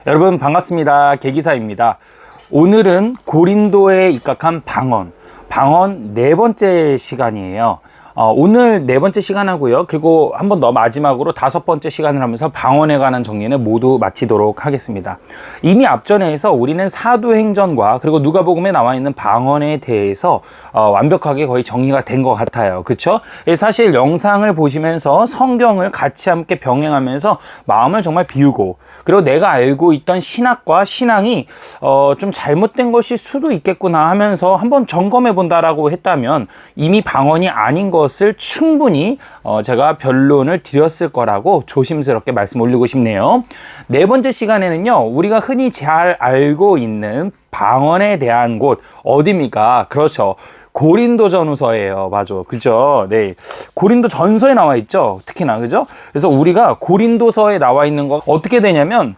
여러분 반갑습니다. 계기사입니다. 오늘은 고린도에 입각한 방언 네 번째 시간이에요. 오늘 네 번째 시간 하고요. 그리고 한 번 더 마지막으로 다섯 번째 시간을 하면서 방언에 관한 정리는 모두 마치도록 하겠습니다. 이미 앞전에서 우리는 사도행전과 그리고 누가복음에 나와 있는 방언에 대해서 완벽하게 거의 정리가 된 것 같아요. 그렇죠? 사실 영상을 보시면서 성경을 같이 함께 병행하면서 마음을 정말 비우고, 그리고 내가 알고 있던 신학과 신앙이 좀 잘못된 것일 수도 있겠구나 하면서 한번 점검해 본다라고 했다면 이미 방언이 아닌 것을 충분히 제가 변론을 드렸을 거라고 조심스럽게 말씀 올리고 싶네요. 네 번째 시간에는요, 우리가 흔히 잘 알고 있는 방언에 대한 곳 어디입니까? 그렇죠. 고린도전후서예요. 맞아. 그죠? 네. 고린도전서에 나와 있죠. 특히나. 그죠? 그래서 우리가 고린도서에 나와 있는 거 어떻게 되냐면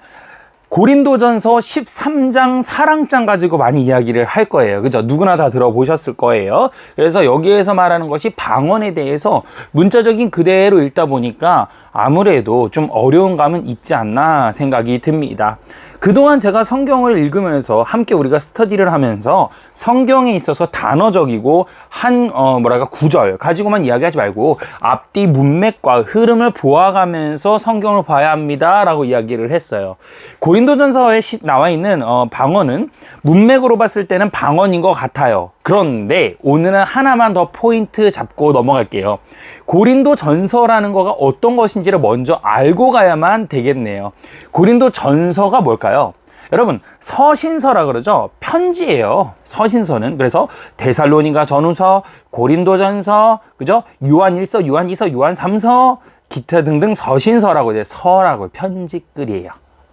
고린도전서 13장 사랑장 가지고 많이 이야기를 할 거예요. 그죠? 누구나 다 들어보셨을 거예요. 그래서 여기에서 말하는 것이 방언에 대해서 문자적인 그대로 읽다 보니까 아무래도 좀 어려운 감은 있지 않나 생각이 듭니다. 그동안 제가 성경을 읽으면서 함께 우리가 스터디를 하면서 성경에 있어서 단어적이고 구절 가지고만 이야기하지 말고 앞뒤 문맥과 흐름을 보아가면서 성경을 봐야 합니다 라고 이야기를 했어요. 고린도전서에 나와 있는 방언은 문맥으로 봤을 때는 방언인 것 같아요. 그런데 오늘은 하나만 더 포인트 잡고 넘어갈게요. 고린도전서라는 거가 어떤 것인지를 먼저 알고 가야만 되겠네요. 고린도전서가 뭘까요? 여러분, 서신서라 그러죠? 편지예요. 서신서는. 그래서 데살로니가 전후서, 고린도전서, 그죠? 요한1서, 요한2서, 요한3서, 기타 등등 서신서라고 해요. 서라고 편지글이에요.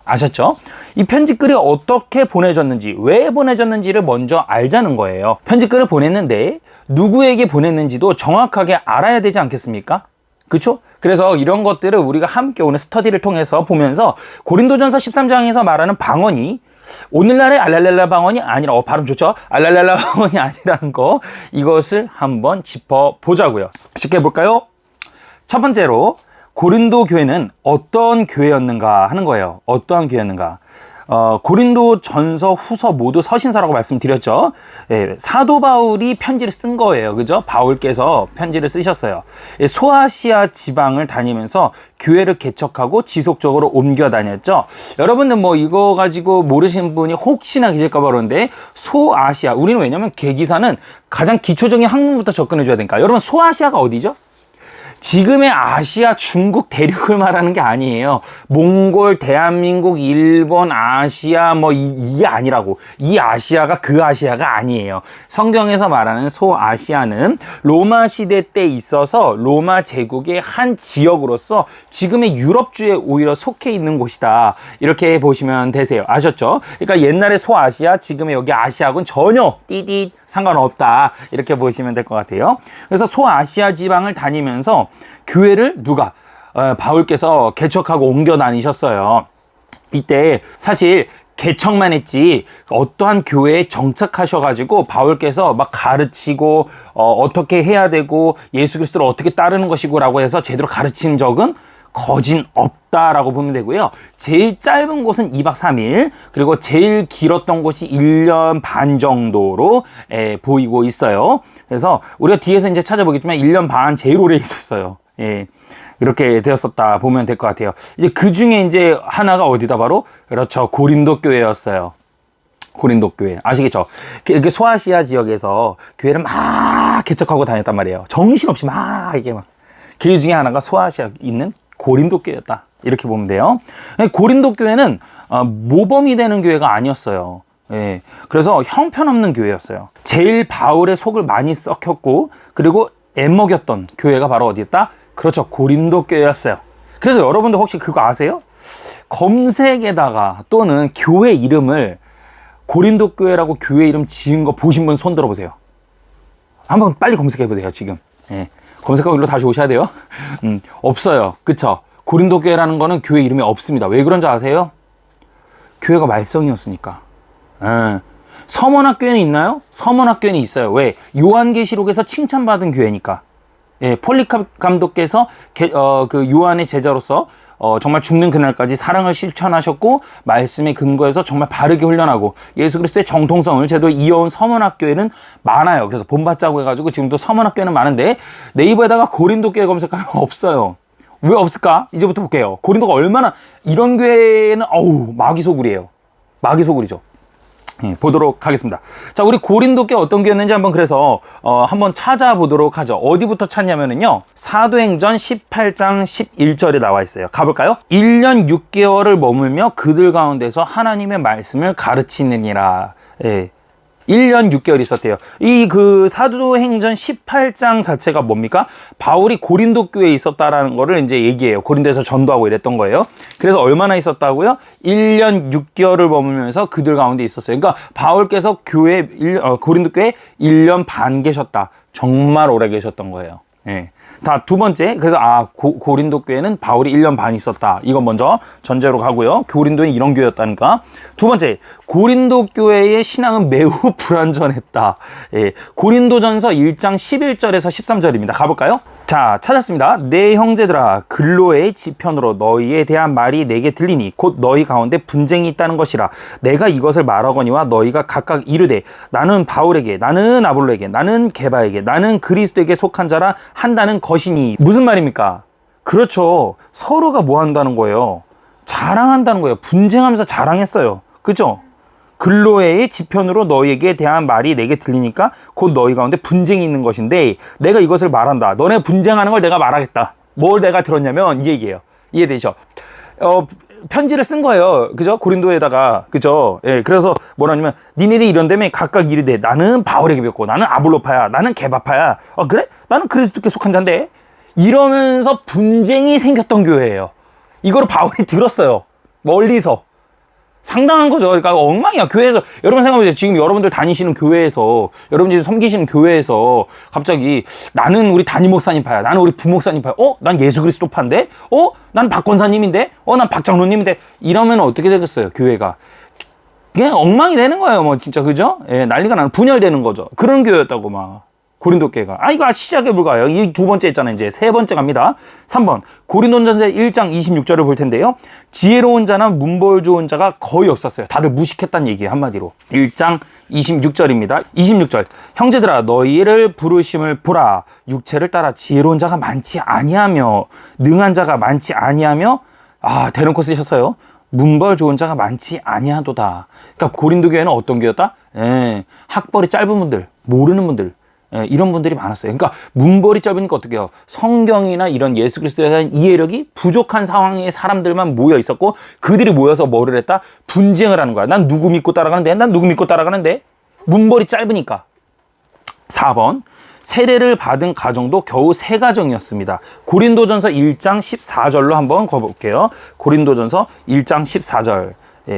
아셨죠? 이 편지글이 어떻게 보내졌는지, 왜 보내졌는지를 먼저 알자는 거예요. 편지글을 보냈는데 누구에게 보냈는지도 정확하게 알아야 되지 않겠습니까? 그쵸? 그래서 이런 것들을 우리가 함께 오늘 스터디를 통해서 보면서 고린도전서 13장에서 말하는 방언이 오늘날의 알랄랄라 방언이 아니라 발음 좋죠? 알랄랄라 방언이 아니라는 거, 이것을 한번 짚어보자고요. 쉽게 볼까요? 첫 번째로 고린도 교회는 어떤 교회였는가 하는 거예요. 어떠한 교회였는가? 고린도 전서, 후서 모두 서신서라고 말씀드렸죠. 예, 사도 바울이 편지를 쓴 거예요. 그죠? 바울께서 편지를 쓰셨어요. 예, 소아시아 지방을 다니면서 교회를 개척하고 지속적으로 옮겨 다녔죠. 여러분들 뭐 이거 가지고 모르시는 분이 혹시나 계실까 봐 그러는데, 소아시아, 우리는 왜냐면 계기사는 가장 기초적인 학문부터 접근해 줘야 되니까. 여러분, 소아시아가 어디죠? 지금의 아시아, 중국 대륙을 말하는 게 아니에요. 몽골, 대한민국, 일본, 아시아 이게 아니라고. 이 아시아가 그 아시아가 아니에요. 성경에서 말하는 소아시아는 로마 시대 때 있어서 로마 제국의 한 지역으로서 지금의 유럽주에 오히려 속해 있는 곳이다. 이렇게 보시면 되세요. 아셨죠? 그러니까 옛날에 소아시아, 지금의 여기 아시아군 전혀 띠디 상관없다. 이렇게 보시면 될 것 같아요. 그래서 소아시아 지방을 다니면서 교회를 바울께서 개척하고 옮겨 다니셨어요. 이때 사실 개척만 했지 어떠한 교회에 정착하셔가지고 바울께서 막 가르치고 어떻게 해야 되고 예수 그리스도를 어떻게 따르는 것이고 라고 해서 제대로 가르친 적은 거진 없다라고 보면 되고요. 제일 짧은 곳은 2박 3일, 그리고 제일 길었던 곳이 1년 반 정도로 보이고 있어요. 그래서 우리가 뒤에서 이제 찾아보겠지만 1년 반 제일 오래 있었어요. 예. 이렇게 되었었다 보면 될 것 같아요. 이제 그 중에 이제 하나가 어디다, 바로 그렇죠, 고린도 교회였어요. 고린도 교회 아시겠죠? 이렇게 소아시아 지역에서 교회를 막 개척하고 다녔단 말이에요. 정신없이 막 이게 막. 그 중에 하나가 소아시아 있는 고린도 교회였다. 이렇게 보면 돼요. 고린도 교회는 모범이 되는 교회가 아니었어요. 예. 그래서 형편없는 교회였어요. 제일 바울의 속을 많이 썩혔고, 그리고 애먹였던 교회가 바로 어디였다? 그렇죠, 고린도 교회였어요. 그래서 여러분들 혹시 그거 아세요? 검색에다가 또는 교회 이름을 고린도 교회라고 교회 이름 지은 거 보신 분 손 들어보세요. 한번 빨리 검색해 보세요. 지금. 예. 검색하고 일로 다시 오셔야 돼요. 없어요. 그쵸? 고린도 교회라는 거는 교회 이름이 없습니다. 왜 그런지 아세요? 교회가 말썽이었으니까. 서문학교에는 있나요? 서문학교에는 있어요. 왜? 요한계시록에서 칭찬받은 교회니까. 예, 폴리캅 감독께서 그 요한의 제자로서 정말 죽는 그날까지 사랑을 실천하셨고 말씀에 근거해서 정말 바르게 훈련하고 예수 그리스도의 정통성을 제대로 이어온 서문학교에는 많아요. 그래서 본받자고 해가지고 지금도 서문학교에는 많은데 네이버에다가 고린도 교회 검색하면 없어요. 왜 없을까? 이제부터 볼게요. 고린도가 얼마나 이런 교회는 마귀소굴이에요. 마귀소굴이죠. 보도록 하겠습니다. 자, 우리 고린도 교회 어떤 교회였는지 한번 그래서 한번 찾아보도록 하죠. 어디부터 찾냐면은요. 사도행전 18장 11절에 나와 있어요. 가볼까요? 1년 6개월을 머물며 그들 가운데서 하나님의 말씀을 가르치느니라. 1년 6개월 있었대요. 이 그 사도행전 18장 자체가 뭡니까? 바울이 고린도 교회에 있었다라는 거를 이제 얘기해요. 고린도에서 전도하고 이랬던 거예요. 그래서 얼마나 있었다고요? 1년 6개월을 머물면서 그들 가운데 있었어요. 그러니까 바울께서 고린도 교회에 1년 반 계셨다. 정말 오래 계셨던 거예요. 자, 두 번째. 그래서 고린도 교회는 바울이 1년 반 있었다. 이건 먼저 전제로 가고요. 고린도는 이런 교회였다니까. 두 번째. 고린도 교회의 신앙은 매우 불완전했다. 고린도전서 1장 11절에서 13절입니다. 가볼까요? 자, 찾았습니다. 내 형제들아, 근로의 지편으로 너희에 대한 말이 내게 들리니 곧 너희 가운데 분쟁이 있다는 것이라. 내가 이것을 말하거니와 너희가 각각 이르되 나는 바울에게, 나는 아볼로에게, 나는 게바에게, 나는 그리스도에게 속한 자라 한다는 것이니. 무슨 말입니까? 그렇죠. 서로가 뭐 한다는 거예요? 자랑한다는 거예요. 분쟁하면서 자랑했어요. 그죠? 근로의 지편으로 너희에게 대한 말이 내게 들리니까 곧 너희 가운데 분쟁이 있는 것인데 내가 이것을 말한다. 너네 분쟁하는 걸 내가 말하겠다. 뭘 내가 들었냐면 이 얘기예요. 이해되죠? 편지를 쓴 거예요. 그죠? 고린도에다가. 그죠? 그래서 뭐라냐면 니네들이 이런다며 각각 이르되 나는 바울에게 배웠고 나는 아볼로파야. 나는 게바파야. 그래? 나는 그리스도께 속한 자인데. 이러면서 분쟁이 생겼던 교회예요. 이거를 바울이 들었어요. 멀리서. 상당한 거죠. 그러니까 엉망이야. 교회에서 여러분 생각해보세요. 지금 여러분들 다니시는 교회에서 여러분들이 섬기시는 교회에서 갑자기 나는 우리 담임 목사님 파야. 나는 우리 부목사님 파야. 난 예수 그리스도 파인데? 난 박 권사님인데? 난 박 장로님인데? 이러면 어떻게 되겠어요? 교회가 그냥 엉망이 되는 거예요. 뭐 진짜 그죠? 난리가 나는 분열되는 거죠. 그런 교회였다고 막. 고린도 교회가. 이거 시작에 불과해요. 이 두 번째 있잖아요. 이제 세 번째 갑니다. 3번. 고린도전서 1장 26절을 볼 텐데요. 지혜로운 자나 문벌 좋은 자가 거의 없었어요. 다들 무식했다는 얘기예요. 한마디로. 1장 26절입니다. 26절. 형제들아 너희를 부르심을 보라. 육체를 따라 지혜로운 자가 많지 아니하며 능한 자가 많지 아니하며 대놓고 쓰셨어요. 문벌 좋은 자가 많지 아니하도다. 그러니까 고린도 교회는 어떤 교회였다? 학벌이 짧은 분들, 모르는 분들, 이런 분들이 많았어요. 그러니까 문벌이 짧으니까 어떻게 해요? 성경이나 이런 예수 그리스도에 대한 이해력이 부족한 상황의 사람들만 모여 있었고 그들이 모여서 뭐를 했다? 분쟁을 하는 거야. 난 누구 믿고 따라가는데? 난 누구 믿고 따라가는데? 문벌이 짧으니까. 4번. 세례를 받은 가정도 겨우 3가정이었습니다. 고린도전서 1장 14절로 한번 가볼게요. 고린도전서 1장 14절.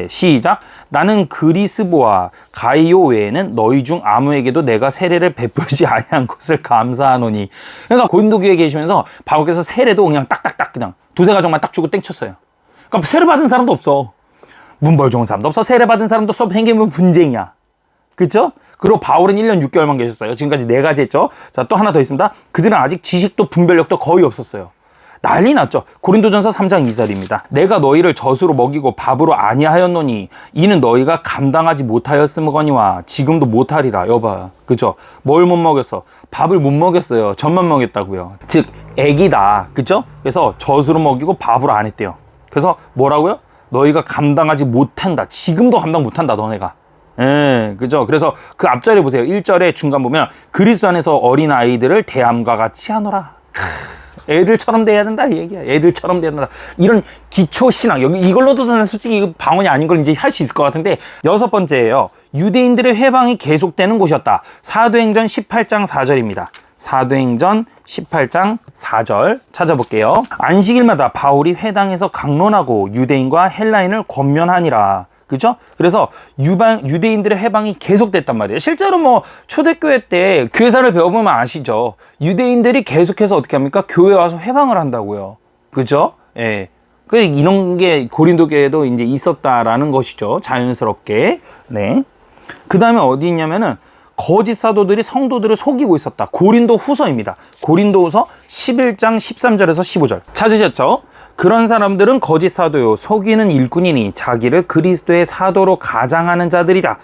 시작. 나는 그리스보와 가이오 외에는 너희 중 아무에게도 내가 세례를 베풀지 아니한 것을 감사하노니. 그러니까 고린도 교회에 계시면서 바울께서 세례도 그냥 딱딱딱 그냥 2-3가정만 딱 주고 땡쳤어요. 그러니까 세례 받은 사람도 없어. 문벌 좋은 사람도 없어. 세례 받은 사람도 없어. 생기면 분쟁이야. 그렇죠? 그리고 바울은 1년 6개월만 계셨어요. 지금까지 4가지 했죠. 자, 또 하나 더 있습니다. 그들은 아직 지식도 분별력도 거의 없었어요. 난리 났죠. 고린도전서 3장 2절입니다. 내가 너희를 젖으로 먹이고 밥으로 아니하였노니 이는 너희가 감당하지 못하였음거니와 지금도 못하리라. 여봐. 그죠? 뭘 못 먹였어? 밥을 못 먹였어요. 젖만 먹였다고요. 즉 애기다. 그죠? 그래서 젖으로 먹이고 밥으로 안 했대요. 그래서 뭐라고요? 너희가 감당하지 못한다. 지금도 감당 못한다. 너네가. 그죠? 그래서 그 앞절에 보세요. 1절에 중간 보면 그리스도 안에서 어린 아이들을 대함과 같이 하노라. 애들처럼 돼야 된다 이 얘기야. 애들처럼 돼야 된다. 이런 기초 신앙 여기 이걸로도 솔직히 이거 방언이 아닌 걸 이제 할 수 있을 것 같은데 6번째예요. 유대인들의 회방이 계속되는 곳이었다. 사도행전 18장 4절입니다. 사도행전 18장 4절 찾아볼게요. 안식일마다 바울이 회당에서 강론하고 유대인과 헬라인을 권면하니라. 그죠? 그래서 유대인들의 회방이 계속됐단 말이에요. 실제로 뭐 초대교회 때 교회사를 배워보면 아시죠? 유대인들이 계속해서 어떻게 합니까? 교회 와서 회방을 한다고요. 그죠? 이런 게 고린도 교회에도 이제 있었다라는 것이죠. 자연스럽게. 네. 그 다음에 어디 있냐면은 거짓 사도들이 성도들을 속이고 있었다. 고린도 후서입니다. 고린도 후서 11장 13절에서 15절. 찾으셨죠? 그런 사람들은 거짓 사도요 속이는 일꾼이니 자기를 그리스도의 사도로 가장하는 자들이라.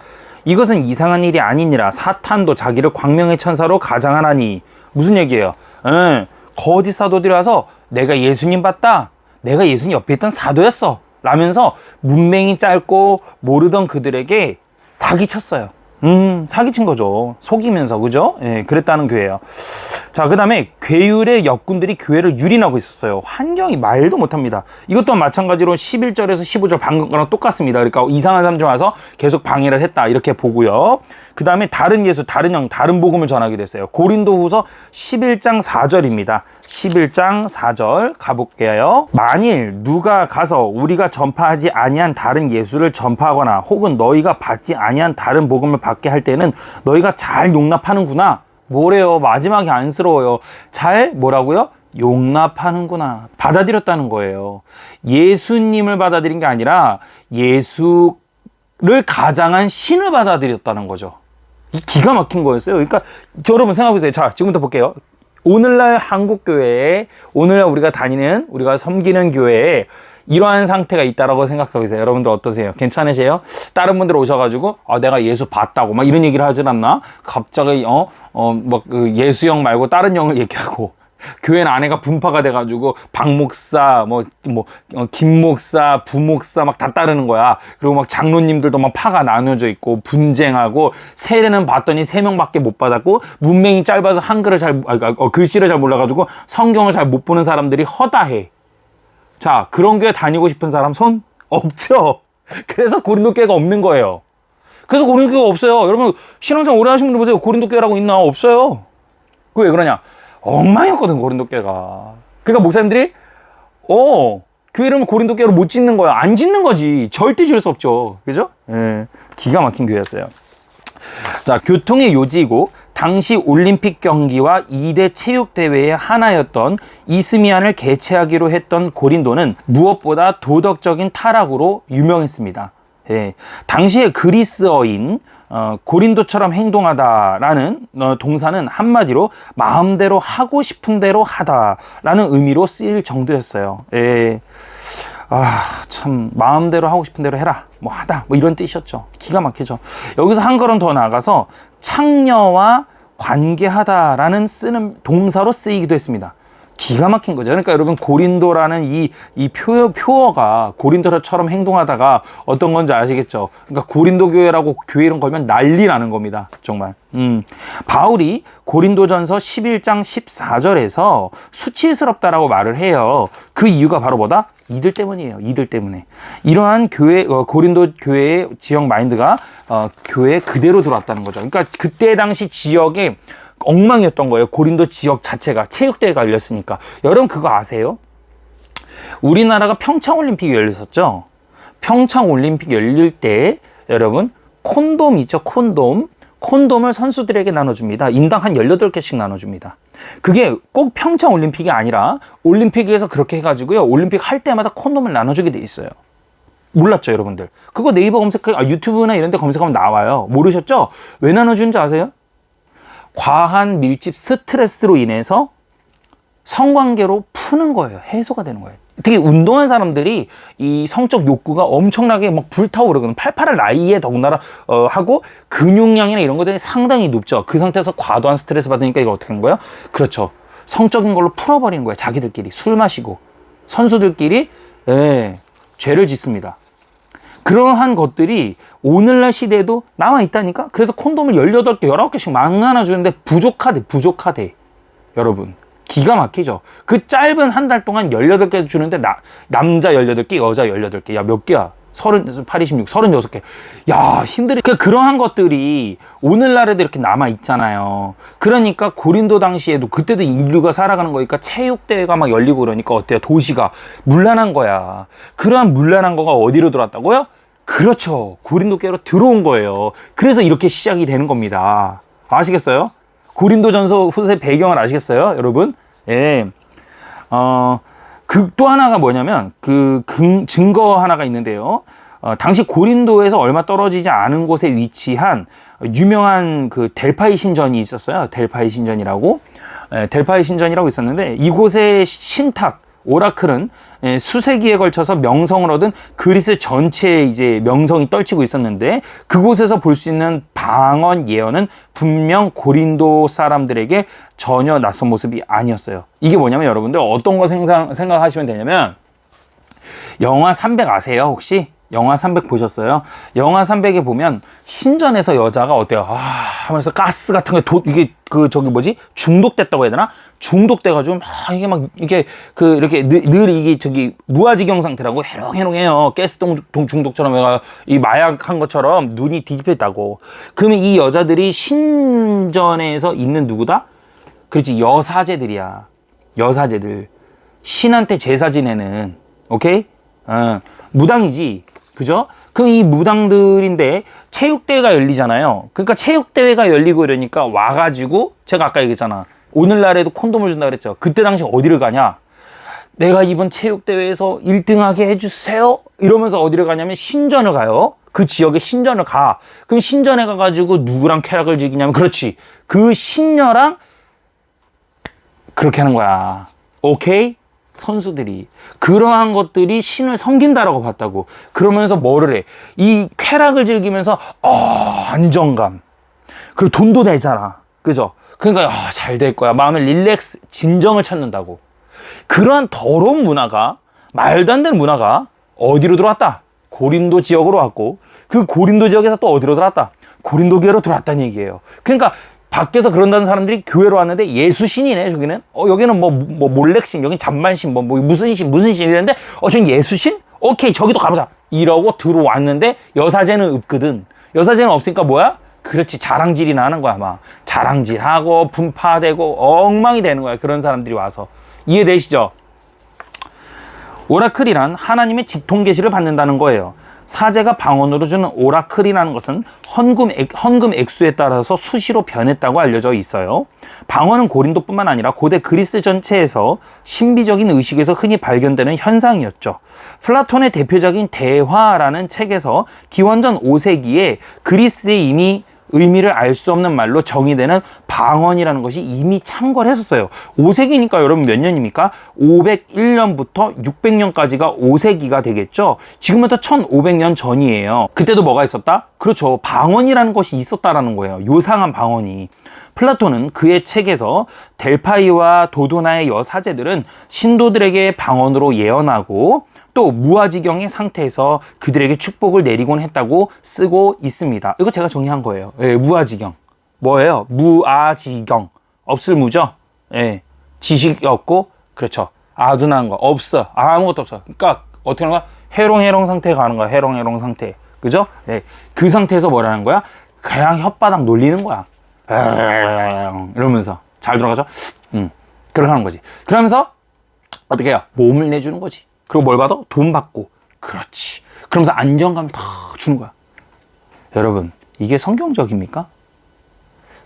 이것은 이상한 일이 아니니라. 사탄도 자기를 광명의 천사로 가장하나니. 무슨 얘기예요? 거짓 사도들이 와서 내가 예수님 봤다, 내가 예수님 옆에 있던 사도였어 라면서 문맹이 짧고 모르던 그들에게 사기쳤어요. 사기친 거죠. 속이면서, 그죠? 예, 그랬다는 교회예요. 자, 그 다음에 괴율의 역군들이 교회를 유린하고 있었어요. 환경이 말도 못합니다. 이것 또한 마찬가지로 11절에서 15절 방금 거랑 똑같습니다. 그러니까 이상한 사람들이 와서 계속 방해를 했다, 이렇게 보고요. 그 다음에 다른 예수, 다른 영, 다른 복음을 전하게 됐어요. 고린도후서 11장 4절입니다. 11장 4절 가볼게요. 만일 누가 가서 우리가 전파하지 아니한 다른 예수를 전파하거나 혹은 너희가 받지 아니한 다른 복음을 받게 할 때는 너희가 잘 용납하는구나. 뭐래요? 마지막이 안쓰러워요. 잘 뭐라고요? 용납하는구나. 받아들였다는 거예요. 예수님을 받아들인 게 아니라 예수를 가장한 신을 받아들였다는 거죠. 이 기가 막힌 거였어요. 그러니까 여러분 생각해보세요. 자, 지금부터 볼게요. 오늘날 한국교회에, 오늘날 우리가 다니는, 우리가 섬기는 교회에 이러한 상태가 있다라고 생각하고 계세요. 여러분들 어떠세요? 괜찮으세요? 다른 분들 오셔가지고 내가 예수 봤다고 막 이런 얘기를 하질 않나? 갑자기 그 예수형 말고 다른 형을 얘기하고, 교회는 아내가 분파가 돼가지고 박 목사, 김 목사, 부 목사 막 다 따르는 거야. 그리고 막 장로님들도 막 파가 나눠져 있고 분쟁하고, 세례는 봤더니 3명밖에 못 받았고, 문맹이 짧아서 한글을 글씨를 잘 몰라가지고 성경을 잘 못 보는 사람들이 허다해. 자, 그런 교회 다니고 싶은 사람 손 없죠? 그래서 고린도 교회가 없는 거예요. 그래서 고린도 교회가 없어요. 여러분 신앙생활 오래 하신 분들 보세요. 고린도 교회라고 있나? 없어요. 그게 왜 그러냐? 엉망이었거든, 고린도 교회가. 그러니까 목사님들이 교회 이름을 고린도 교회로 못 짓는 거야. 안 짓는 거지. 절대 지을 수 없죠. 그죠? 예, 기가 막힌 교회였어요. 자, 교통의 요지이고 당시 올림픽 경기와 2대 체육대회의 하나였던 이스미안을 개최하기로 했던 고린도는 무엇보다 도덕적인 타락으로 유명했습니다. 예, 당시의 그리스어인 고린도처럼 행동하다라는 동사는 한마디로 마음대로 하고 싶은 대로 하다라는 의미로 쓰일 정도였어요. 예. 참 마음대로 하고 싶은 대로 해라, 뭐 하다, 뭐 이런 뜻이었죠. 기가 막히죠. 여기서 한 걸음 더 나아가서 창녀와 관계하다라는 쓰는 동사로 쓰이기도 했습니다. 기가 막힌 거죠. 그러니까 여러분 고린도라는 이 표어가 고린도처럼 행동하다가 어떤 건지 아시겠죠? 그러니까 고린도 교회라고 교회 이름 걸면 난리 나는 겁니다. 정말. 바울이 고린도전서 11장 14절에서 수치스럽다라고 말을 해요. 그 이유가 바로 뭐다? 이들 때문이에요. 이들 때문에. 이러한 교회, 고린도 교회의 지역 마인드가 교회에 그대로 들어왔다는 거죠. 그러니까 그때 당시 지역에 엉망이었던 거예요. 고린도 지역 자체가. 체육대회가 열렸으니까. 여러분 그거 아세요? 우리나라가 평창올림픽이 열렸었죠. 평창올림픽 열릴 때 여러분 콘돔 있죠. 콘돔을 선수들에게 나눠줍니다. 인당 한 18개씩 나눠줍니다. 그게 꼭 평창올림픽이 아니라 올림픽에서 그렇게 해가지고요. 올림픽 할 때마다 콘돔을 나눠주게 돼 있어요. 몰랐죠, 여러분들? 그거 네이버 유튜브나 이런 데 검색하면 나와요. 모르셨죠? 왜 나눠주는지 아세요? 과한 밀집 스트레스로 인해서 성관계로 푸는 거예요. 해소가 되는 거예요. 특히 운동한 사람들이 이 성적 욕구가 엄청나게 막 불타오르거든. 팔팔할 나이에 더군다나 하고 근육량이나 이런 것들이 상당히 높죠. 그 상태에서 과도한 스트레스 받으니까 이거 어떻게 하는 거예요? 그렇죠. 성적인 걸로 풀어버리는 거예요. 자기들끼리 술 마시고 선수들끼리 죄를 짓습니다. 그러한 것들이 오늘날 시대에도 남아있다니까? 그래서 콘돔을 18개, 19개씩 막 나눠주는데 부족하대. 여러분. 기가 막히죠? 그 짧은 한 달 동안 18개 주는데 남자 18개, 여자 18개. 야, 몇 개야? 38, 26, 36개. 야, 그러한 것들이 오늘날에도 이렇게 남아있잖아요. 그러니까 고린도 당시에도 그때도 인류가 살아가는 거니까 체육대회가 막 열리고 그러니까 어때요? 도시가 문란한 거야. 그러한 문란한 거가 어디로 들어왔다고요? 그렇죠. 고린도교회로 들어온 거예요. 그래서 이렇게 시작이 되는 겁니다. 아시겠어요? 고린도전서 후서의 배경을 아시겠어요? 여러분? 예. 또 하나가 뭐냐면, 증거 하나가 있는데요. 당시 고린도에서 얼마 떨어지지 않은 곳에 위치한 유명한 델파이 신전이 있었어요. 델파이 신전이라고 있었는데, 이곳의 신탁, 오라클은 수세기에 걸쳐서 명성을 얻은 그리스 전체에 이제 명성이 떨치고 있었는데 그곳에서 볼 수 있는 방언 예언은 분명 고린도 사람들에게 전혀 낯선 모습이 아니었어요. 이게 뭐냐면 여러분들 어떤 거 생각하시면 되냐면 영화 300 아세요 혹시? 영화 300 보셨어요? 영화 300에 보면 신전에서 여자가 어때요? 하면서 가스 같은 거 이게 저기 뭐지? 중독됐다고 해야 되나? 중독돼가지고 이게 이렇게 늘 이게 저기 무아지경 상태라고 해롱해롱해요. 가스 중독처럼 이 마약한 것처럼 눈이 뒤집혀 있다고. 그러면 이 여자들이 신전에서 있는 누구다? 그렇지, 여사제들이야. 여사제들. 신한테 제사 지내는, 오케이? 무당이지. 그죠? 그럼 이 무당들인데 체육대회가 열리잖아요. 그러니까 체육대회가 열리고 이러니까 와가지고 제가 아까 얘기했잖아. 오늘날에도 콘돔을 준다 그랬죠. 그때 당시 어디를 가냐? 내가 이번 체육대회에서 1등하게 해주세요. 이러면서 어디를 가냐면 신전을 가요. 그 지역에 신전을 가. 그럼 신전에 가가지고 누구랑 쾌락을 즐기냐면 그렇지. 그 신녀랑 그렇게 하는 거야. 오케이? 선수들이 그러한 것들이 신을 섬긴다라고 봤다고. 그러면서 뭐를 해? 이 쾌락을 즐기면서 안정감, 그리고 돈도 내잖아. 그죠? 그러니까 잘 될 거야. 마음의 릴렉스, 진정을 찾는다고. 그러한 더러운 문화가, 말도 안 되는 문화가 어디로 들어왔다? 고린도 지역으로 왔고, 그 고린도 지역에서 또 어디로 들어왔다? 고린도 교회로 들어왔다는 얘기예요. 그러니까 밖에서 그런다는 사람들이 교회로 왔는데 예수신이네, 저기는. 여기는 뭐 몰렉신, 여긴 잔만신, 뭐 무슨 신 이랬는데, 저긴 예수신? 오케이, 저기도 가보자. 이러고 들어왔는데, 여사제는 없거든. 여사제는 없으니까 뭐야? 그렇지, 자랑질이나 하는 거야, 막. 자랑질하고, 분파되고, 엉망이 되는 거야, 그런 사람들이 와서. 이해되시죠? 오라클이란 하나님의 직통 계시를 받는다는 거예요. 사제가 방언으로 주는 오라클이라는 것은 헌금 액수에 따라서 수시로 변했다고 알려져 있어요. 방언은 고린도뿐만 아니라 고대 그리스 전체에서 신비적인 의식에서 흔히 발견되는 현상이었죠. 플라톤의 대표적인 대화라는 책에서 기원전 5세기에 그리스에 이미 의미를 알 수 없는 말로 정의되는 방언이라는 것이 이미 창궐 했었어요. 5세기니까 여러분 몇 년입니까? 501년부터 600년까지가 5세기가 되겠죠. 지금부터 1500년 전이에요. 그때도 뭐가 있었다? 그렇죠. 방언이라는 것이 있었다라는 거예요. 요상한 방언이. 플라톤은 그의 책에서 델파이와 도도나의 여사제들은 신도들에게 방언으로 예언하고 또 무아지경의 상태에서 그들에게 축복을 내리곤 했다고 쓰고 있습니다. 이거 제가 정리한 거예요. 예, 무아지경. 뭐예요? 무아지경. 없을 무죠? 예. 지식이 없고, 그렇죠. 아둔한 거. 없어. 아무것도 없어. 그러니까, 어떻게 하는 거야? 해롱해롱 상태에 가는 거야. 해롱해롱 상태. 그죠? 예. 그 상태에서 뭐라는 거야? 그냥 혓바닥 놀리는 거야. 이러면서. 잘 들어가죠? 그렇게 하는 거지. 그러면서, 어떻게 해요? 몸을 내주는 거지. 그리고 뭘 받아? 돈 받고. 그렇지. 그러면서 안정감을 다 주는 거야. 여러분, 이게 성경적입니까?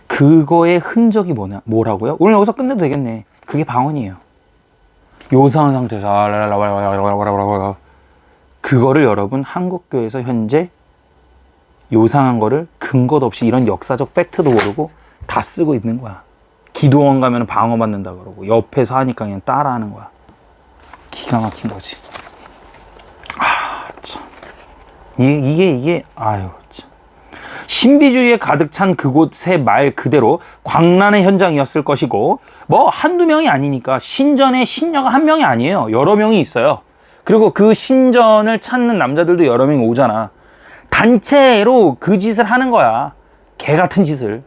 그거의 흔적이 뭐라고요? 오늘 여기서 끝내도 되겠네. 그게 방언이에요. 요상한 상태에서 그거를 여러분 한국교회에서 현재 요상한 거를 근거도 없이 이런 역사적 팩트도 모르고 다 쓰고 있는 거야. 기도원 가면 방어 받는다 그러고 옆에서 하니까 그냥 따라하는 거야. 기가 막힌 거지. 참. 아유, 참. 신비주의에 가득 찬 그곳의 말 그대로 광란의 현장이었을 것이고, 뭐, 한두 명이 아니니까, 신전에 신녀가 한 명이 아니에요. 여러 명이 있어요. 그리고 그 신전을 찾는 남자들도 여러 명이 오잖아. 단체로 그 짓을 하는 거야. 개 같은 짓을.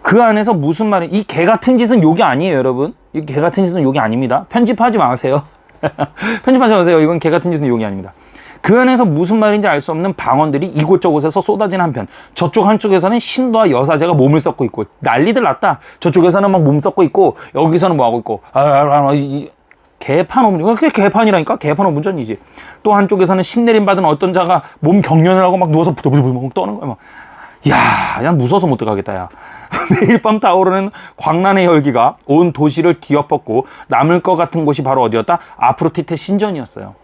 그 안에서 무슨 말이, 이 개 같은 짓은 욕이 아니에요, 여러분. 이 개 같은 짓은 욕이 아닙니다. 편집하지 마세요. 편집하지 마세요. 이건 개 같은 짓은 욕이 아닙니다. 그 안에서 무슨 말인지 알 수 없는 방언들이 이곳저곳에서 쏟아진 한편, 저쪽 한쪽에서는 신도와 여사제가 몸을 썩고 있고 난리들 났다. 저쪽에서는 막 몸 썩고 있고 여기서는 뭐 하고 있고 개판 오문, 그게 개판이라니까. 개판 오문전이지. 또 한쪽에서는 신내림 받은 어떤 자가 몸 경련을 하고 막 누워서 부들부들 떠는 거야. 막. 야, 난 무서워서 못 들어가겠다, 야. 매일 밤 타오르는 광란의 열기가 온 도시를 뒤엎었고 남을 것 같은 곳이 바로 어디였다? 아프로디테 신전이었어요.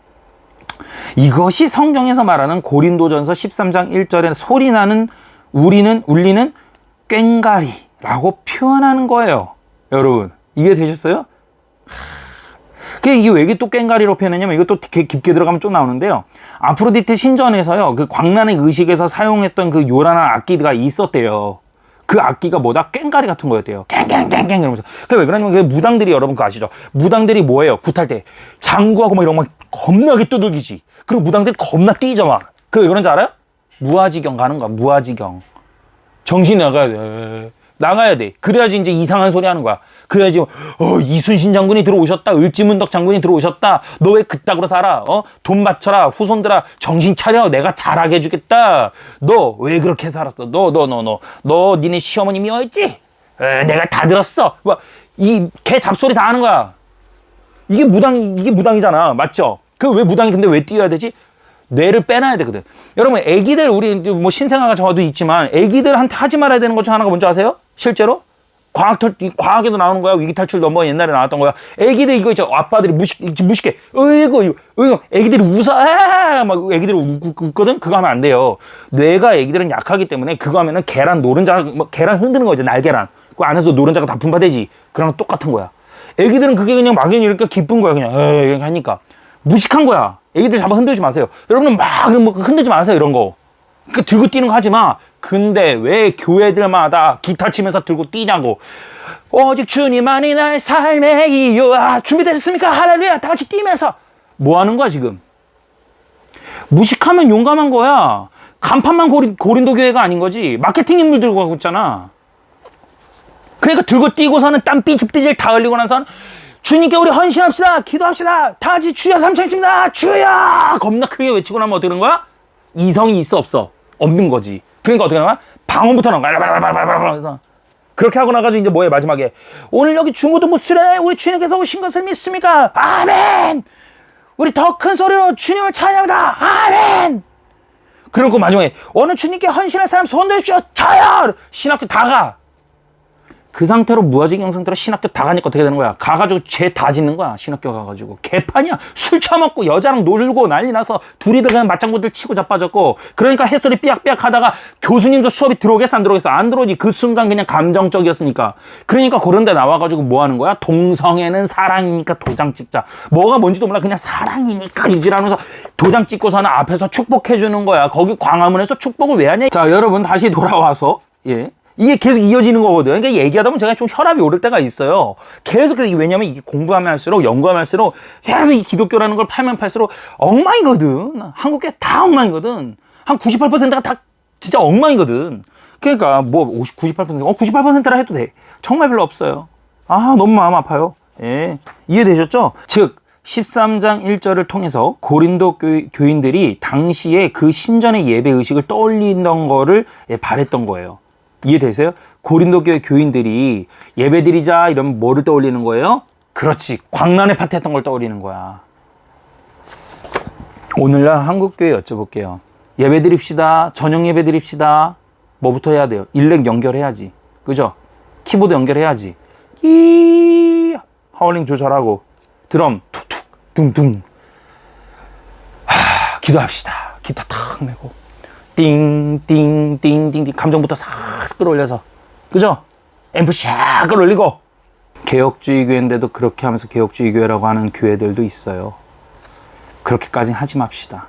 이것이 성경에서 말하는 고린도전서 13장 1절에 소리나는 울리는 꽹가리라고 표현하는 거예요. 여러분, 이해 되셨어요? 이게 왜 이게 또 꽹가리로 표현했냐면 이것도 깊게 들어가면 좀 나오는데요. 아프로디테 신전에서요, 그 광란의 의식에서 사용했던 그 요란한 악기가 있었대요. 그 악기가 뭐다? 꽹가리 같은 거였대요. 깽깽깽깽 이러면서. 그게 왜 그러냐면 그 무당들이 여러분 그거 아시죠? 무당들이 뭐예요? 굿할 때 장구하고 막 이런 거 막 겁나게 두들기지. 그리고 무당들이 겁나 뛰죠 막. 그 왜 그런지 알아요? 무아지경 가는 거야. 무아지경. 정신이 나가야 돼. 나가야 돼. 그래야지 이제 이상한 소리 하는 거야. 그래야지 이순신 장군이 들어오셨다. 을지문덕 장군이 들어오셨다. 너 왜 그따구로 살아? 돈 바쳐라. 후손들아 정신 차려. 내가 잘하게 해주겠다. 너 왜 그렇게 살았어? 너 니네 시어머님이 어딨지? 내가 다 들었어. 이 개 잡소리 다 하는 거야. 이게 무당이잖아. 맞죠? 그 왜 무당이 근데 왜 뛰어야 되지? 뇌를 빼놔야 되거든. 여러분, 애기들, 우리 뭐 신생아가 저도 있지만, 애기들한테 하지 말아야 되는 것 중 하나가 뭔지 아세요? 실제로? 과학에도 나오는 거야. 위기탈출 넘버 옛날에 나왔던 거야. 애기들 이거 있죠. 아빠들이 무식해. 으이구. 애기들이 막 애기들이 웃거든? 그거 하면 안 돼요. 뇌가 애기들은 약하기 때문에 그거 하면은 계란 노른자, 계란 흔드는 거죠. 날계란. 그 안에서 노른자가 다 분파되지. 그랑 똑같은 거야. 애기들은 그게 그냥 막연히 이렇게 기쁜 거야. 그냥, 이렇게 하니까. 무식한 거야. 애기들 잡아 흔들지 마세요. 여러분은 막 흔들지 마세요. 이런 거. 그 들고 뛰는 거 하지 마. 근데 왜 교회들마다 기타 치면서 들고 뛰냐고. 오직 주님만이 나의 삶의 이유. 준비되셨습니까? 할렐루야. 다 같이 뛰면서. 뭐 하는 거야 지금? 무식하면 용감한 거야. 간판만 고린도 교회가 아닌 거지. 마케팅 인물 들고 가고 있잖아. 그러니까 들고 뛰고서는 땀 삐질삐질 다 흘리고 나서는 주님께 우리 헌신합시다. 기도합시다. 다 같이 주여 삼창입니다. 주여! 겁나 크게 외치고 나면 어떻게 되는 거야? 이성이 있어 없어? 없는 거지. 그러니까 어떻게 되는 거야? 방언부터 나온 거야. 그래서 그렇게 하고 나가지고 이제 뭐해 마지막에 오늘 여기 중고등부스에 우리 주님께서 오신 것을 믿습니까? 아멘! 우리 더 큰 소리로 주님을 찬양합니다. 아멘! 그리고 마지막에 오늘 주님께 헌신할 사람 손 들십시오. 저요! 신학교 다 가. 그 상태로 무아지경 상태로 신학교 다 가니까 어떻게 되는 거야? 가가지고 죄 다 짓는 거야. 신학교 가가지고. 개판이야. 술 처먹고 여자랑 놀고 난리 나서 둘이들 그냥 맞장구들 치고 자빠졌고. 그러니까 햇소리 삐약삐약 하다가 교수님도 수업이 들어오겠어 안 들어오겠어? 안 들어오지. 그 순간 그냥 감정적이었으니까. 그러니까 그런 데 나와가지고 뭐 하는 거야? 동성애는 사랑이니까 도장 찍자. 뭐가 뭔지도 몰라. 그냥 사랑이니까 이지라면서 도장 찍고서는 앞에서 축복해주는 거야. 거기 광화문에서 축복을 왜 하냐? 자, 여러분 다시 돌아와서 이게 계속 이어지는 거거든. 그러니까 얘기하다 보면 제가 좀 혈압이 오를 때가 있어요. 계속, 왜냐면 이게 공부하면 할수록, 연구하면 할수록, 계속 이 기독교라는 걸 팔면 팔수록 엉망이거든. 한국계 다 엉망이거든. 한 98%가 다 진짜 엉망이거든. 그러니까 뭐 98%라 해도 돼. 정말 별로 없어요. 너무 마음 아파요. 이해되셨죠? 즉, 13장 1절을 통해서 고린도 교인들이 당시에 그 신전의 예배 의식을 떠올리던 거를 바랬던 거예요. 이해되세요? 고린도 교회 교인들이 예배드리자 이러면 뭐를 떠올리는 거예요? 그렇지. 광란의 파티 했던 걸 떠올리는 거야. 오늘날 한국교회 여쭤볼게요. 예배드립시다. 저녁 예배드립시다. 뭐부터 해야 돼요? 일렉 연결해야지. 그죠? 키보드 연결해야지. 하울링 조절하고 드럼 툭툭 둥둥. 기도합시다. 기타 탁 메고 띵띵띵띵띵 감정부터 싹 끌어올려서 그죠? 앰프 샥 끌어올리고. 개혁주의 교회인데도 그렇게 하면서 개혁주의 교회라고 하는 교회들도 있어요. 그렇게까지는 하지 맙시다.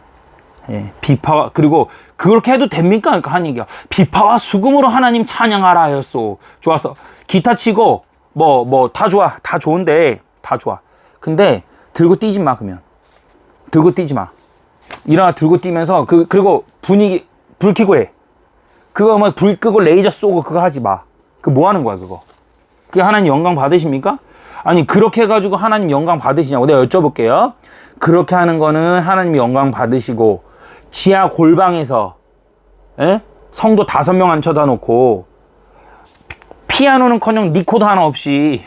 비파와 그리고 그렇게 해도 됩니까? 그러니까 한 얘기야. 비파와 수금으로 하나님 찬양하라 하였소. 좋았어. 기타 치고 뭐 다 좋아. 다 좋은데 다 좋아. 근데 들고 뛰지 마. 그러면 들고 뛰지 마. 일어나 들고 뛰면서 그리고 분위기 불 켜고 해. 그거 뭐 불 끄고 레이저 쏘고 그거 하지 마. 그 뭐 하는 거야 그거? 그게 하나님 영광 받으십니까? 아니 그렇게 해가지고 하나님 영광 받으시냐고 내가 여쭤볼게요. 그렇게 하는 거는 하나님 영광 받으시고 지하 골방에서 성도 5명 앉혀다 놓고 피아노는커녕 리코더 하나 없이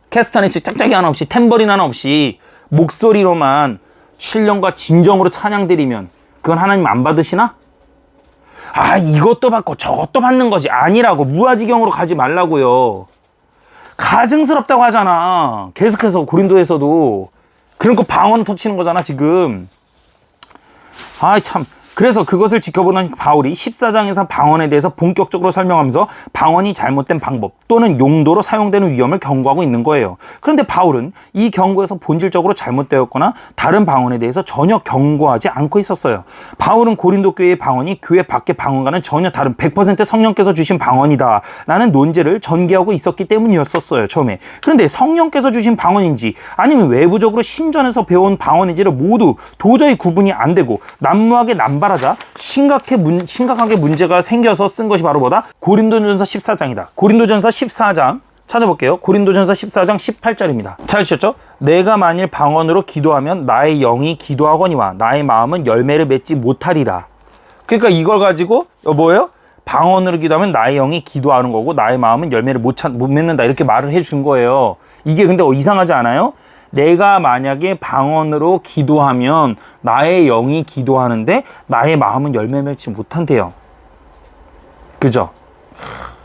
캐스터네츠 짝짝이 하나 없이 탬버린 하나 없이 목소리로만 신령과 진정으로 찬양 드리면 그건 하나님 안 받으시나? 이것도 받고 저것도 받는 거지. 아니라고. 무아지경으로 가지 말라고요. 가증스럽다고 하잖아. 계속해서 고린도에서도. 그러니까 방언 터치는 거잖아 지금. 참 그래서 그것을 지켜보던 바울이 14장에서 방언에 대해서 본격적으로 설명하면서 방언이 잘못된 방법 또는 용도로 사용되는 위험을 경고하고 있는 거예요. 그런데 바울은 이 경고에서 본질적으로 잘못되었거나 다른 방언에 대해서 전혀 경고하지 않고 있었어요. 바울은 고린도 교회의 방언이 교회 밖의 방언과는 전혀 다른 100% 성령께서 주신 방언이다 라는 논제를 전개하고 있었기 때문이었어요, 처음에. 그런데 성령께서 주신 방언인지 아니면 외부적으로 신전에서 배운 방언인지를 모두 도저히 구분이 안 되고 난무하게 남발하자 심각하게 문제가 생겨서 쓴 것이 바로 뭐다? 고린도전서 14장이다. 고린도전서 14장 찾아볼게요. 고린도전서 14장 18절입니다. 찾으셨죠? 내가 만일 방언으로 기도하면 나의 영이 기도하거니와 나의 마음은 열매를 맺지 못하리라. 그러니까 이걸 가지고 뭐예요? 방언으로 기도하면 나의 영이 기도하는 거고 나의 마음은 열매를 못 맺는다 이렇게 말을 해준 거예요. 이게 근데 이상하지 않아요? 내가 만약에 방언으로 기도하면 나의 영이 기도하는데 나의 마음은 열매 맺지 못한대요. 그죠?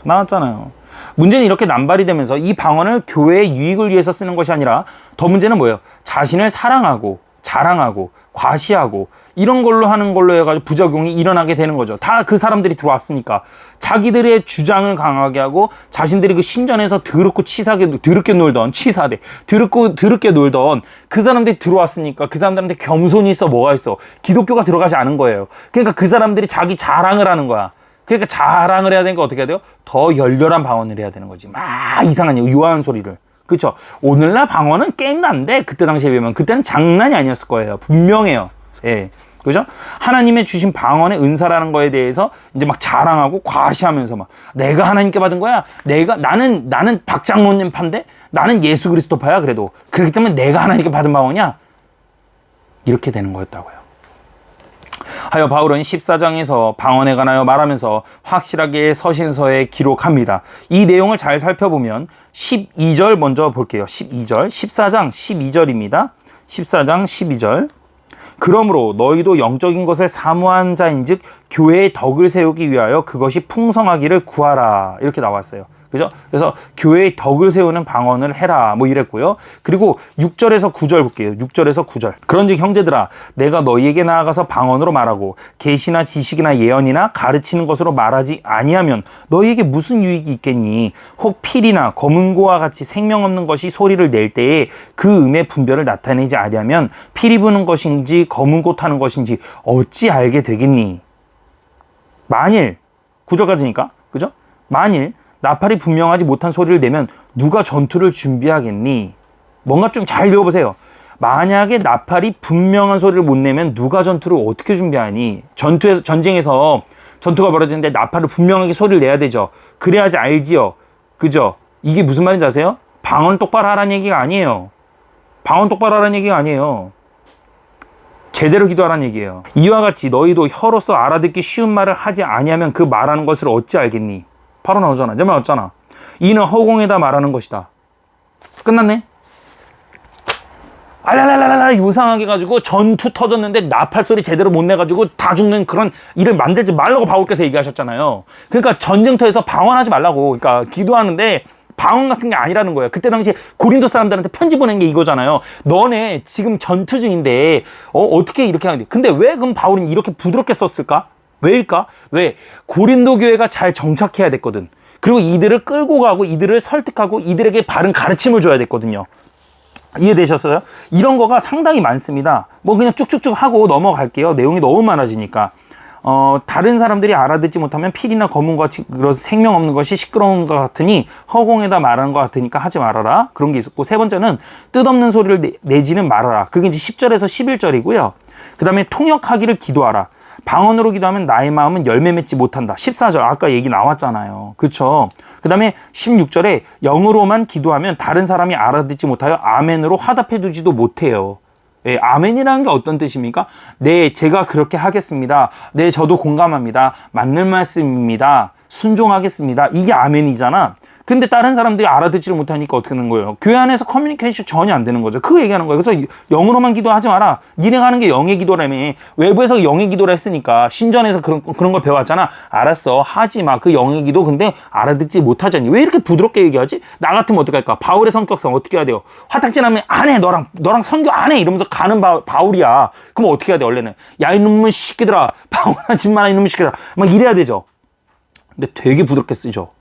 나왔잖아요. 문제는 이렇게 남발이 되면서 이 방언을 교회의 유익을 위해서 쓰는 것이 아니라 더 문제는 뭐예요? 자신을 사랑하고 자랑하고 과시하고 이런 걸로 하는 걸로 해가지고 부작용이 일어나게 되는 거죠. 다 그 사람들이 들어왔으니까 자기들의 주장을 강하게 하고 자신들이 그 신전에서 더럽게 놀던 더럽게 놀던 그 사람들이 들어왔으니까 그 사람들한테 겸손이 있어 뭐가 있어? 기독교가 들어가지 않은 거예요. 그러니까 그 사람들이 자기 자랑을 하는 거야. 그러니까 자랑을 해야 되니까 어떻게 해야 돼요? 더 열렬한 방언을 해야 되는 거지. 막 이상한 유아한 소리를. 그렇죠? 오늘날 방언은 게임난데 그때 당시에 비하면 그때는 장난이 아니었을 거예요. 분명해요. 예. 그죠? 하나님의 주신 방언의 은사라는 거에 대해서 이제 막 자랑하고 과시하면서 막 내가 하나님께 받은 거야. 나는 박장로님 판데 나는 예수 그리스도파야. 그래도 그렇기 때문에 내가 하나님께 받은 방언이야. 이렇게 되는 거였다고요. 하여 바울은 14장에서 방언에 관하여 말하면서 확실하게 서신서에 기록합니다. 이 내용을 잘 살펴보면 12절 먼저 볼게요. 12절 14장 12절입니다. 14장 12절 그러므로 너희도 영적인 것에 사모한 자인즉 교회의 덕을 세우기 위하여 그것이 풍성하기를 구하라 이렇게 나왔어요. 그죠? 그래서 교회의 덕을 세우는 방언을 해라 뭐 이랬고요. 그리고 6절에서 9절 볼게요. 6절에서 9절. 그런즉 형제들아 내가 너희에게 나아가서 방언으로 말하고 계시나 지식이나 예언이나 가르치는 것으로 말하지 아니하면 너희에게 무슨 유익이 있겠니? 혹 필이나 검은고와 같이 생명 없는 것이 소리를 낼 때에 그 음의 분별을 나타내지 아니하면 필이 부는 것인지 검은고 타는 것인지 어찌 알게 되겠니? 만일 9절까지니까 그죠? 만일 나팔이 분명하지 못한 소리를 내면 누가 전투를 준비하겠니? 뭔가 좀 잘 읽어보세요. 만약에 나팔이 분명한 소리를 못 내면 누가 전투를 어떻게 준비하니? 전쟁에서 전투가 벌어지는데 나팔을 분명하게 소리를 내야 되죠. 그래야지 알지요. 그죠? 이게 무슨 말인지 아세요? 방언 똑바로 하라는 얘기가 아니에요. 방언 똑바로 하라는 얘기가 아니에요. 제대로 기도하라는 얘기예요. 이와 같이 너희도 혀로서 알아듣기 쉬운 말을 하지 아니하면 그 말하는 것을 어찌 알겠니? 바로 나오잖아. 내 말 맞잖아. 이는 허공에다 말하는 것이다. 끝났네. 알랄랄랄라 요상하게 가지고 전투 터졌는데 나팔 소리 제대로 못 내가지고 다 죽는 그런 일을 만들지 말라고 바울께서 얘기하셨잖아요. 그러니까 전쟁터에서 방언하지 말라고. 그러니까 기도하는데 방언 같은 게 아니라는 거예요. 그때 당시 고린도 사람들한테 편지 보낸 게 이거잖아요. 너네 지금 전투 중인데 어떻게 이렇게 하는데? 근데 왜 그럼 바울은 이렇게 부드럽게 썼을까? 왜일까? 왜? 고린도 교회가 잘 정착해야 됐거든. 그리고 이들을 끌고 가고 이들을 설득하고 이들에게 바른 가르침을 줘야 됐거든요. 이해되셨어요? 이런 거가 상당히 많습니다. 뭐 그냥 쭉쭉쭉 하고 넘어갈게요. 내용이 너무 많아지니까. 다른 사람들이 알아듣지 못하면 필이나 검은 같이 생명 없는 것이 시끄러운 것 같으니 허공에다 말하는 것 같으니까 하지 말아라. 그런 게 있었고, 세 번째는 뜻없는 소리를 내지는 말아라. 그게 이제 10절에서 11절이고요. 그 다음에 통역하기를 기도하라. 방언으로 기도하면 나의 마음은 열매 맺지 못한다. 14절 아까 얘기 나왔잖아요. 그렇죠? 그 다음에 16절에 영으로만 기도하면 다른 사람이 알아듣지 못하여 아멘으로 화답해 두지도 못해요. 예, 아멘이라는 게 어떤 뜻입니까? 네, 제가 그렇게 하겠습니다. 네, 저도 공감합니다. 맞는 말씀입니다. 순종하겠습니다. 이게 아멘이잖아. 근데 다른 사람들이 알아듣지를 못하니까 어떻게 되는 거예요? 교회 안에서 커뮤니케이션 전혀 안 되는 거죠. 그거 얘기하는 거예요. 그래서 영으로만 기도하지 마라. 니네가 하는 게 영의 기도라며. 외부에서 영의 기도를 했으니까 신전에서 그런 걸 배워왔잖아. 알았어. 하지 마. 그 영의 기도 근데 알아듣지 못하잖니. 왜 이렇게 부드럽게 얘기하지? 나 같으면 어떻게 할까? 바울의 성격상 어떻게 해야 돼요? 화딱지 나면 안 해. 너랑 선교 안 해. 이러면서 가는 바울이야. 그럼 어떻게 해야 돼? 원래는 야 이놈의 새끼들아. 바울아 집만 이놈의 새끼들아. 막 이래야 되죠. 근데 되게 부드럽게 쓰죠.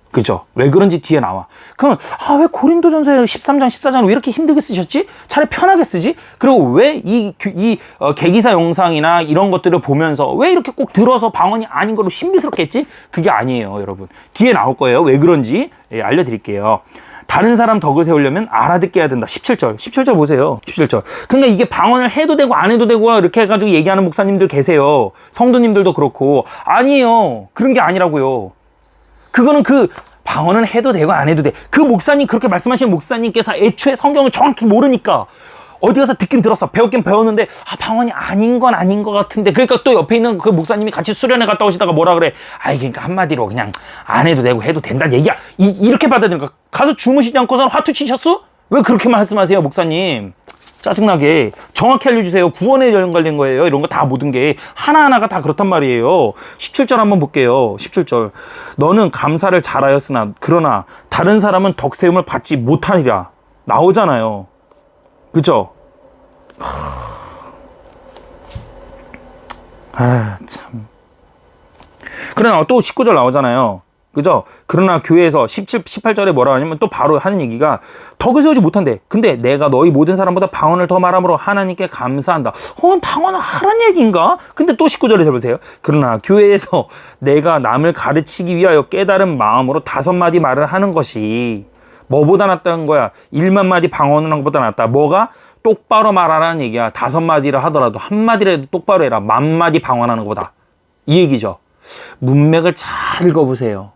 그죠? 왜 그런지 뒤에 나와. 그러면 왜 고린도전서 13장, 14장 왜 이렇게 힘들게 쓰셨지? 차라리 편하게 쓰지? 그리고 왜 계기사 영상이나 이런 것들을 보면서 왜 이렇게 꼭 들어서 방언이 아닌 걸로 신비스럽게 했지? 그게 아니에요, 여러분. 뒤에 나올 거예요. 왜 그런지 알려드릴게요. 다른 사람 덕을 세우려면 알아듣게 해야 된다. 17절 보세요. 17절. 그러니까 이게 방언을 해도 되고 안 해도 되고 이렇게 해가지고 얘기하는 목사님들 계세요. 성도님들도 그렇고. 아니에요. 그런 게 아니라고요. 그거는 방언은 해도 되고 안 해도 돼. 그 목사님, 그렇게 말씀하시는 목사님께서 애초에 성경을 정확히 모르니까 어디 가서 듣긴 들었어. 배웠긴 배웠는데 방언이 아닌 건 아닌 것 같은데. 그러니까 또 옆에 있는 그 목사님이 같이 수련회 갔다 오시다가 뭐라 그래. 그러니까 한마디로 그냥 안 해도 되고 해도 된다는 얘기야. 이렇게 받아들이니까 가서 주무시지 않고선 화투 치셨어? 왜 그렇게 말씀하세요, 목사님? 짜증나게 정확히 알려주세요. 구원에 관련된 거예요. 이런 거 다 모든 게 하나하나가 다 그렇단 말이에요. 17절 한번 볼게요. 17절. 너는 감사를 잘하였으나 그러나 다른 사람은 덕세움을 받지 못하리라. 나오잖아요. 그죠? 참. 그러나 또 19절 나오잖아요. 그죠? 그러나 교회에서 18절에 뭐라 하냐면 또 바로 하는 얘기가 덕을 세우지 못한대. 근데 내가 너희 모든 사람보다 방언을 더 말함으로 하나님께 감사한다. 방언을 하란 얘기인가? 근데 또 19절에 보세요. 그러나 교회에서 내가 남을 가르치기 위하여 깨달은 마음으로 5마디 말을 하는 것이 뭐보다 낫다는 거야? 1만 마디 방언을 하는 것보다 낫다. 뭐가? 똑바로 말하라는 얘기야. 5마디를 하더라도 1마디라도 똑바로 해라. 10,000마디 방언하는 것보다. 이 얘기죠. 문맥을 잘 읽어보세요.